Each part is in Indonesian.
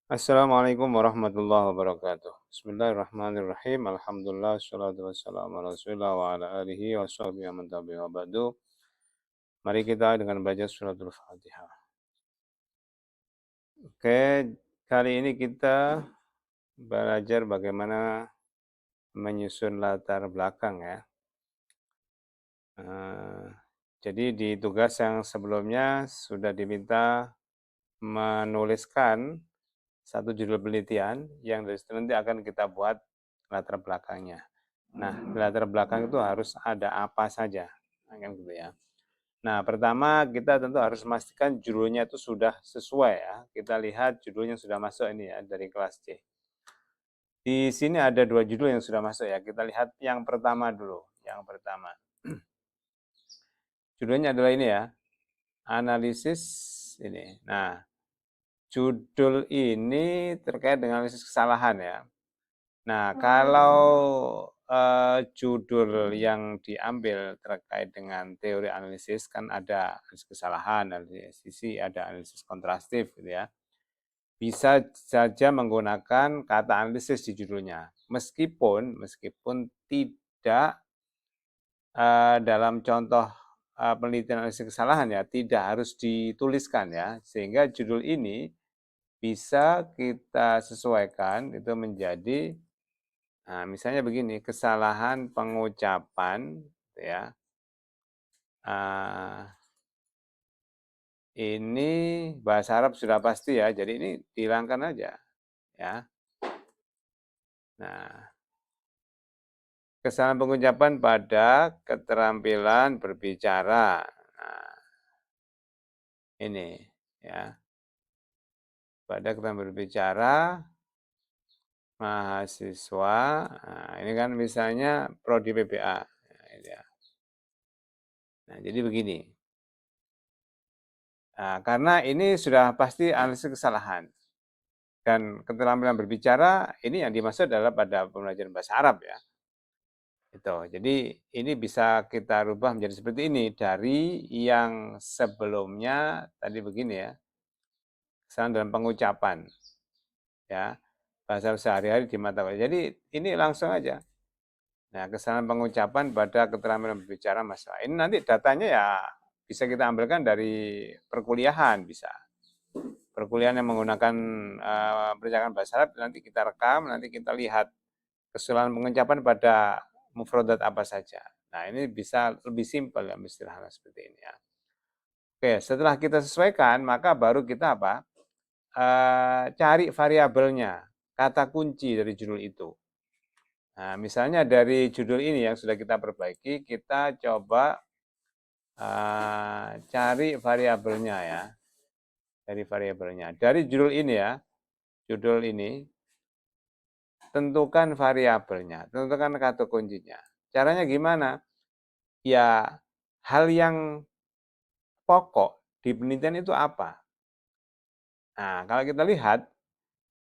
Assalamualaikum warahmatullahi wabarakatuh. Bismillahirrahmanirrahim. Alhamdulillah, salatu wassalamu ala rasulillah wa ala alihi wa sahbihi wa man tabi'ahu wa ba'du. Mari kita dengan baca suratul Fatihah. Oke, kali ini kita belajar bagaimana menyusun latar belakang ya. Eh, jadi di tugas yang sebelumnya sudah diminta menuliskan satu judul penelitian yang dari situ nanti akan kita buat latar belakangnya. Nah, di latar belakang itu harus ada apa saja, kan gitu ya. Nah, pertama kita tentu harus memastikan judulnya itu sudah sesuai ya. Kita lihat judulnya sudah masuk ini ya dari kelas C. Di sini ada dua judul yang sudah masuk ya. Kita lihat yang pertama dulu. Yang pertama. Judulnya adalah ini ya. Analisis ini. Nah, judul ini terkait dengan analisis kesalahan ya. Nah, kalau judul yang diambil terkait dengan teori analisis kan ada analisis kesalahan, analisis sisi, ada analisis kontrastif gitu ya. Bisa saja menggunakan kata analisis di judulnya. Meskipun tidak dalam contoh penelitian analisis kesalahan ya, tidak harus dituliskan ya. Sehingga judul ini bisa kita sesuaikan itu menjadi misalnya begini, kesalahan pengucapan ya. Ini bahasa Arab sudah pasti ya, jadi ini dihilangkan aja ya. Nah, kesalahan pengucapan pada keterampilan berbicara. Nah, ini ya. Pada keterampilan berbicara mahasiswa. Nah, ini kan misalnya prodi PPA. Nah, ini ya. Nah, jadi begini. Nah, karena ini sudah pasti analisis kesalahan. Dan keterampilan berbicara ini yang dimaksud adalah pada pembelajaran bahasa Arab ya. Itu. Jadi ini bisa kita rubah menjadi seperti ini dari yang sebelumnya tadi begini ya. Kesalahan dalam pengucapan ya. Bahasa sehari-hari di mata kuliah. Jadi ini langsung aja. Nah, kesalahan pengucapan pada keterampilan berbicara masalah. Ini nanti datanya ya bisa kita ambilkan dari perkuliahan bisa. Perkuliahan yang menggunakan percakapan bahasa Arab nanti kita rekam, nanti kita lihat kesalahan pengucapan pada mufradat apa saja. Nah, ini bisa lebih simpel ya istilahnya seperti ini ya. Oke, setelah kita sesuaikan, maka baru kita apa? Cari variabelnya, kata kunci dari judul itu. Nah, misalnya dari judul ini yang sudah kita perbaiki, kita coba cari variabelnya ya. Dari variabelnya. Dari judul ini ya, judul ini, tentukan variabelnya, tentukan kata kuncinya. Caranya gimana? Ya, hal yang pokok di penelitian itu apa? Nah, kalau kita lihat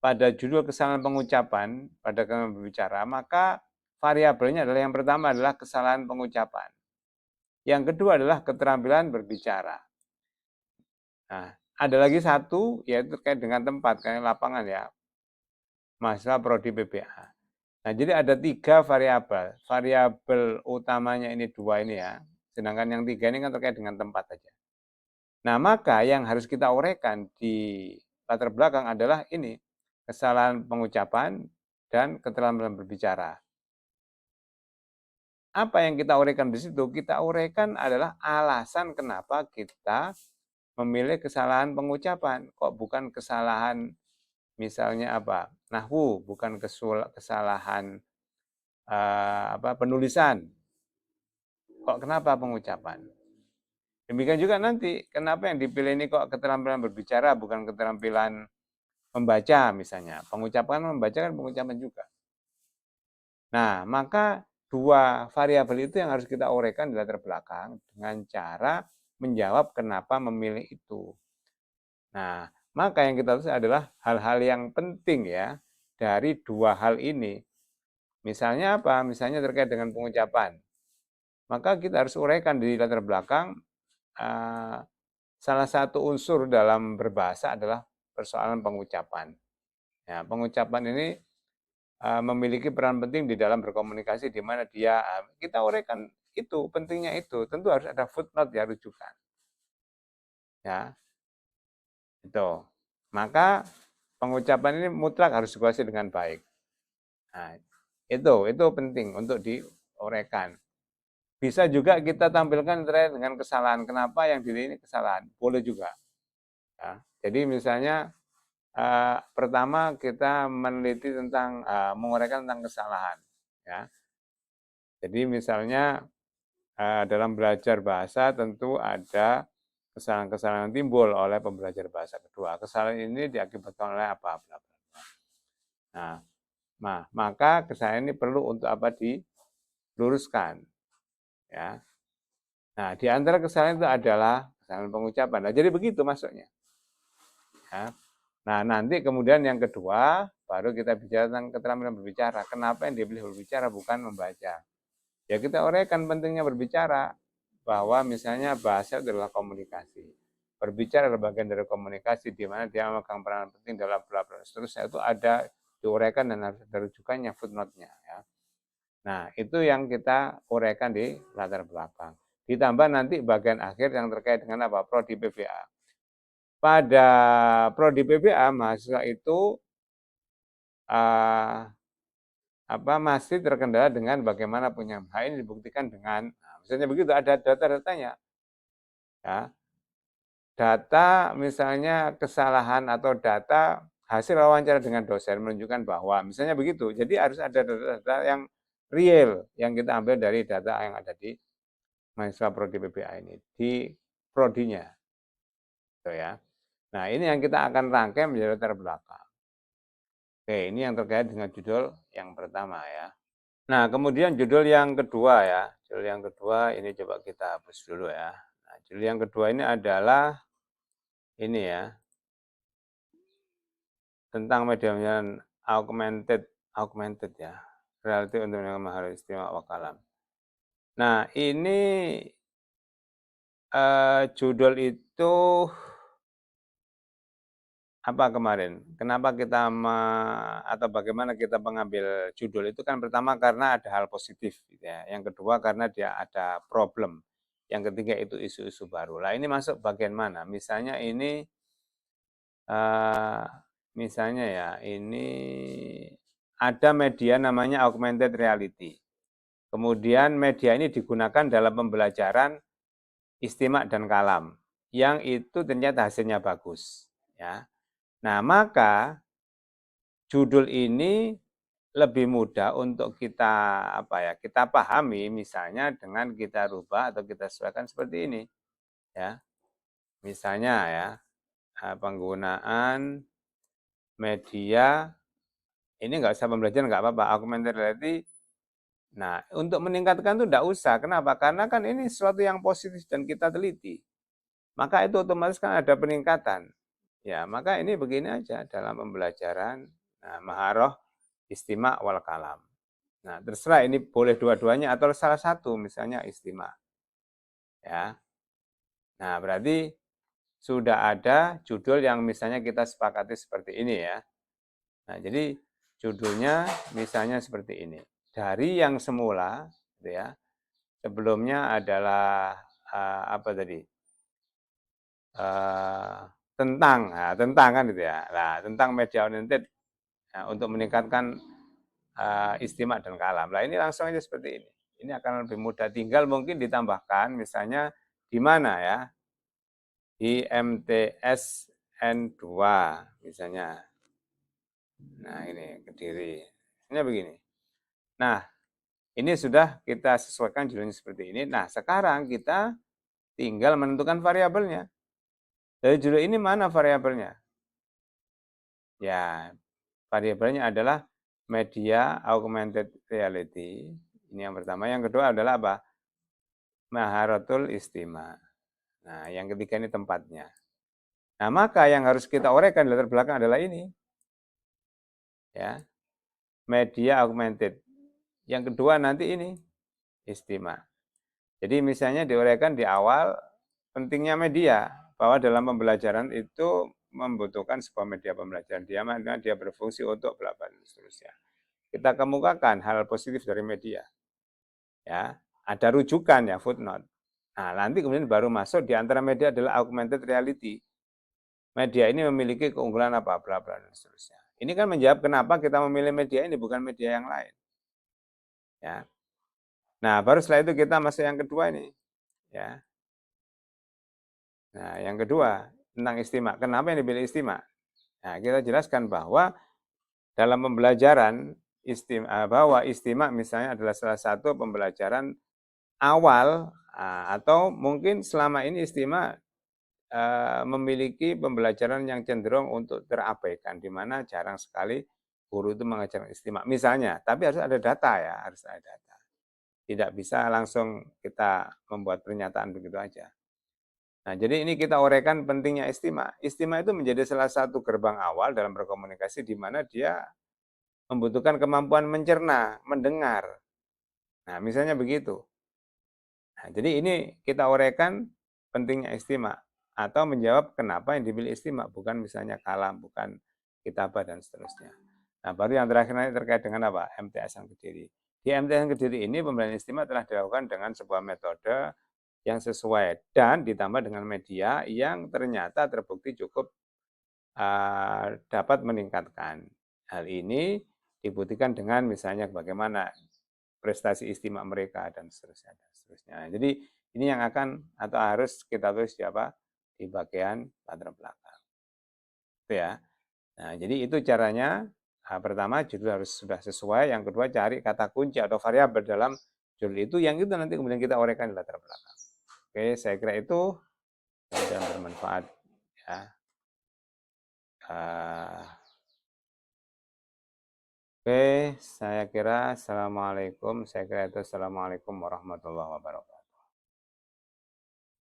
pada judul kesalahan pengucapan pada kalimat berbicara, maka variabelnya adalah yang pertama adalah kesalahan pengucapan. Yang kedua adalah keterampilan berbicara. Nah, ada lagi satu yaitu terkait dengan tempat, kayak lapangan ya, mahasiswa prodi PPA. Nah, jadi ada tiga variabel. Variabel utamanya ini dua ini ya, sedangkan yang tiga ini kan terkait dengan tempat saja. Nah, maka yang harus kita uraikan di latar belakang adalah ini, kesalahan pengucapan dan keterampilan berbicara. Apa yang kita uraikan di situ? Kita uraikan adalah alasan kenapa kita memilih kesalahan pengucapan. Kok bukan kesalahan misalnya apa? Nahwu, bukan kesalahan penulisan. Kok kenapa pengucapan? Demikian juga nanti, kenapa yang dipilih ini kok keterampilan berbicara bukan keterampilan membaca misalnya. Pengucapan membaca kan pengucapan juga. Nah, maka dua variabel itu yang harus kita uraikan di latar belakang dengan cara menjawab kenapa memilih itu. Nah, maka yang kita tulis adalah hal-hal yang penting ya dari dua hal ini. Misalnya apa? Misalnya terkait dengan pengucapan. Maka kita harus uraikan di latar belakang salah satu unsur dalam berbahasa adalah persoalan pengucapan. Ya, pengucapan ini memiliki peran penting di dalam berkomunikasi di mana dia kita uraikan itu pentingnya itu tentu harus ada footnote ya rujukan ya itu maka pengucapan ini mutlak harus dikuasai dengan baik. Nah, itu penting untuk diuraikan. Bisa juga kita tampilkan terkait dengan kesalahan. Kenapa yang diri ini kesalahan? Boleh juga. Ya. Jadi misalnya pertama kita meneliti tentang menguraikan tentang kesalahan. Ya. Jadi misalnya dalam belajar bahasa tentu ada kesalahan-kesalahan yang timbul oleh pembelajar bahasa kedua. Kesalahan ini diakibatkan oleh apa? Nah, maka kesalahan ini perlu untuk apa? Diluruskan. Ya. Nah, di antara kesalahan itu adalah kesalahan pengucapan. Nah, jadi begitu masuknya. Ya. Nah, nanti kemudian yang kedua, baru kita bicara tentang keterampilan berbicara. Kenapa yang dipilih berbicara bukan membaca? Ya kita uraikan pentingnya berbicara, bahwa misalnya bahasa adalah komunikasi. Berbicara adalah bagian dari komunikasi, di mana dia memegang peran penting dalam bla bla. Seterusnya itu ada diuraikan dan harus ada rujukannya, footnote-nya. Ya. Nah, itu yang kita uraikan di latar belakang. Ditambah nanti bagian akhir yang terkait dengan apa? Prodi PBA. Pada prodi PBA, mahasiswa itu masih terkendala dengan bagaimana punya hal ini dibuktikan dengan, misalnya begitu ada data-datanya. Ya. Data misalnya kesalahan atau data hasil wawancara dengan dosen menunjukkan bahwa misalnya begitu. Jadi harus ada data-data yang real yang kita ambil dari data yang ada di mahasiswa prodi PBA ini di prodinya. Gitu ya. Nah, ini yang kita akan rangkai menjadi latar belakang. Oke, ini yang terkait dengan judul yang pertama ya. Nah, kemudian judul yang kedua ya. Judul yang kedua ini coba kita hapus dulu ya. Nah, judul yang kedua ini adalah ini ya. Tentang media augmented ya. Relatif untuk mahal istimewa wakalam. Nah, ini judul itu apa kemarin? Kenapa kita atau bagaimana kita mengambil judul itu kan pertama karena ada hal positif gitu ya. Yang kedua karena dia ada problem. Yang ketiga itu isu-isu baru. Lah ini masuk bagian mana? Misalnya ini misalnya ya, ini ada media namanya augmented reality. Kemudian media ini digunakan dalam pembelajaran istimak dan kalam yang itu ternyata hasilnya bagus ya. Nah, maka judul ini lebih mudah untuk kita kita pahami misalnya dengan kita rubah atau kita sesuaikan seperti ini ya. Misalnya ya, penggunaan media ini nggak usah pembelajaran nggak apa-apa, augmented reality. Nah, untuk meningkatkan itu enggak usah. Kenapa? Karena kan ini sesuatu yang positif dan kita teliti. Maka itu otomatis kan ada peningkatan. Ya, maka ini begini aja dalam pembelajaran maharoh istimak wal kalam. Nah, terserah ini boleh dua-duanya atau salah satu, misalnya istimak. Ya. Nah, berarti sudah ada judul yang misalnya kita sepakati seperti ini ya. Nah, jadi judulnya misalnya seperti ini. Dari yang semula, gitu ya, sebelumnya adalah apa tadi? Tentang kan gitu ya. Nah, tentang media oriented untuk meningkatkan istimak dan kalam. Nah, ini langsung aja seperti ini. Ini akan lebih mudah. Tinggal mungkin ditambahkan misalnya di mana ya? Di MTSN 2 misalnya. Nah, ini Kediri. Ini begini. Nah, ini sudah kita sesuaikan judulnya seperti ini. Nah, sekarang kita tinggal menentukan variabelnya. Dari judul ini mana variabelnya? Ya, variabelnya adalah media augmented reality. Ini yang pertama. Yang kedua adalah apa? Maharatul istima. Nah, yang ketiga ini tempatnya. Nah, maka yang harus kita uraikan di latar belakang adalah ini. Ya. Media augmented. Yang kedua nanti ini istima. Jadi misalnya diuraikan di awal pentingnya media, bahwa dalam pembelajaran itu membutuhkan sebuah media pembelajaran, di mana dia berfungsi untuk bla bla dan seterusnya. Kita kemukakan hal positif dari media. Ya, ada rujukan ya, footnote. Nah, nanti kemudian baru masuk di antara media adalah augmented reality. Media ini memiliki keunggulan apa, bla bla dan seterusnya. Ini kan menjawab kenapa kita memilih media ini bukan media yang lain. Ya. Nah, baru setelah itu kita masuk yang kedua ini, ya. Nah, yang kedua tentang istimak. Kenapa yang dipilih istimak? Nah, kita jelaskan bahwa dalam pembelajaran bahwa istimak misalnya adalah salah satu pembelajaran awal atau mungkin selama ini istimak memiliki pembelajaran yang cenderung untuk terabaikan, di mana jarang sekali guru itu mengajarkan istimak. Misalnya, tapi harus ada data ya, harus ada data. Tidak bisa langsung kita membuat pernyataan begitu aja. Nah, jadi ini kita uraikan pentingnya istimak. Istimak itu menjadi salah satu gerbang awal dalam berkomunikasi di mana dia membutuhkan kemampuan mencerna, mendengar. Nah, misalnya begitu. Nah, jadi ini kita uraikan pentingnya istimak atau menjawab kenapa yang dipilih istimak, bukan misalnya kalam, bukan kitabah dan seterusnya. Nah, baru yang terakhir nanti terkait dengan apa? MTS yang Kediri. Di MTS yang Kediri ini pembelajaran istimak telah dilakukan dengan sebuah metode yang sesuai dan ditambah dengan media yang ternyata terbukti cukup dapat meningkatkan. Hal ini dibuktikan dengan misalnya bagaimana prestasi istimak mereka dan seterusnya dan seterusnya. Jadi ini yang akan atau harus kita tulis di apa? Di bagian latar belakang. Itu ya. Nah, jadi itu caranya. Pertama judul harus sudah sesuai, yang kedua cari kata kunci atau variabel dalam judul itu, yang itu nanti kemudian kita uraikan di latar belakang. Oke, saya kira itu dan bermanfaat ya. Oke, saya kira assalamualaikum. Saya kira itu assalamualaikum warahmatullahi wabarakatuh.